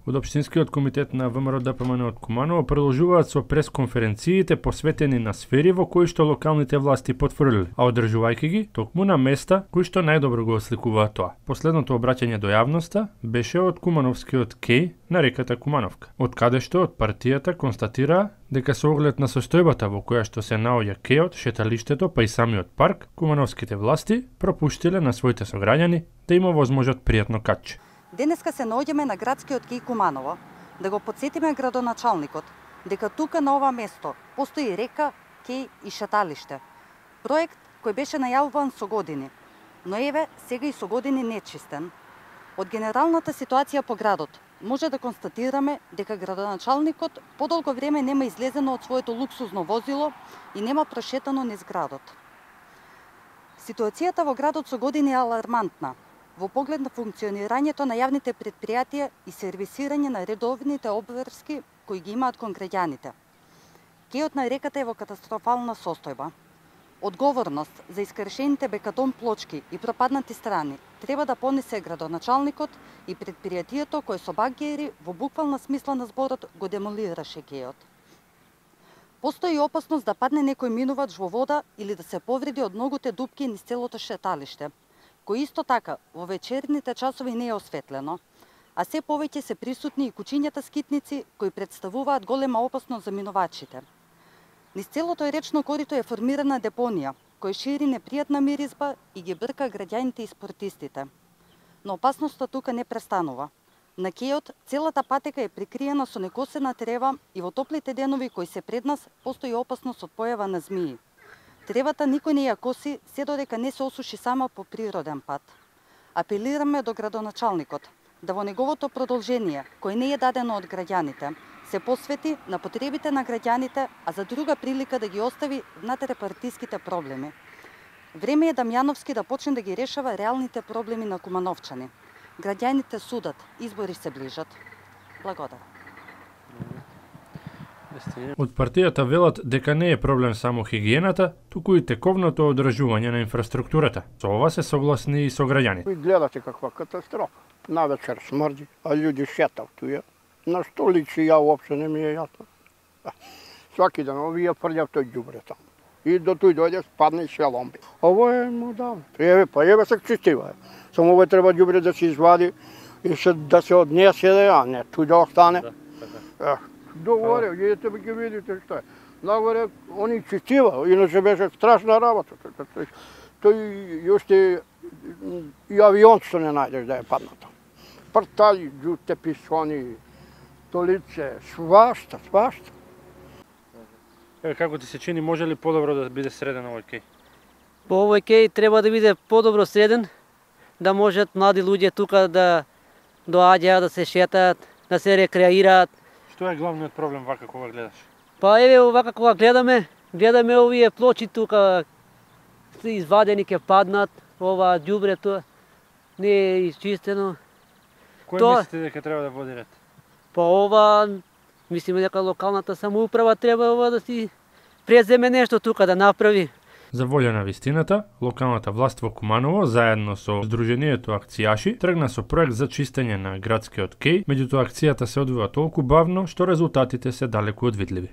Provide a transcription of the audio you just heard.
Од Општинскиот комитет на ВМРО-ДПМН од Куманово продолжуваат со пресконференциите посветени на сфери во кои што локалните власти потврдиле, а одржувајќи ги токму на места кои што најдобро го осликуваат тоа. Последното обраќање до јавноста беше од Кумановскиот кеј на реката Кумановка, од каде што од партијата констатираа дека со оглед на состојбата во која што се наоѓа кејот, шеталиштето, па и самиот парк, кумановските власти пропуштиле на своите сограѓани да им овозможат пријатно качче. Денеска се наоѓаме на градскиот кеј Куманово, да го потсетиме градоначалникот дека тука на ова место постои река, кеј и шеталиште. Проект кој беше најавуван со години, но еве сега и со години нечистен. Од генералната ситуација по градот може да констатираме дека градоначалникот подолго време нема излезено од своето луксузно возило и нема прошетано низ градот. Ситуацијата во градот со години е алармантна во поглед на функционирањето на јавните предпријатија и сервисирање на редовните обврски кои ги имаат кон граѓаните. Кејот на реката е во катастрофална состојба. Одговорност за искршените бекатон плочки и пропаднати страни треба да понесе градоначалникот и предпријатието кое со багери во буквална смисла на зборот го демолираше кејот. Постои опасност да падне некој минувач во вода или да се повреди од многуте дупки низ целото шеталиште, кој исто така во вечерните часови не е осветлено, а се повеќе се присутни и кучињата скитници кои представуваат голема опасност за минувачите. Низ целото речно корито е формирана депонија, кој шири непријатна миризба и ги брка граѓаните и спортистите. Но опасноста тука не престанува. На кејот целата патека е прикриена со некосена трева и во топлите денови кои се пред нас постои опасност од појава на змии. Тревата никој не ја коси се додека не се осуши сама по природен пат. Апелираме до градоначалникот да во неговото продолжение, кој не е дадено од граѓаните, се посвети на потребите на граѓаните, а за друга прилика да ги остави внатрепартиските проблеми. Време е Дамјановски да почне да ги решава реалните проблеми на кумановчани. Граѓаните судат, избори се ближат. Благодарам. Од партијата велат дека не е проблем само хигиената, туку и тековното одржување на инфраструктурата. Со ова се согласни и со граѓаните. Гледате каква катастрофа. Навечер смрди, а луѓе шетат туја. На што личи ја уопште не ми е јасно. Сваки ден овие фрлјав тој ѓубре таму. И до тој дојде спадне и се ломби. Ово е модално. Еве се чистива. Само ово треба ѓубре да се извади и да се однесе, а не тој да остане. Договоре, идете ќе видите што е. Нагоре они чистива, иначе беше страшна работа. Тој уште и авион што не најдеш да е паднато. Партали, ѓуте, писони, толице, свашта. Еве како ти се чини, може ли подобро да биде среден овој кеј? По овој кеј треба да биде подобро среден, да можат млади луѓе тука да доаѓаат, да се шетаат, да се рекреираат. Што е главниот проблем вака кога гледаш? Па еве вака кога гледаме овие плочи тука извадени ќе паднат, ова ѓубрето не е изчистено. Кој мислите дека треба да води ред? Па ова мислиме дека локалната самоуправа треба да си преземе нешто тука да направи. За волја на вистината, локалната власт во Куманово заедно со Сдруженијето акцијаши тргна со проект за чистење на градскиот кеј, меѓутоа акцијата се одвива толку бавно што резултатите се далеку од видливи.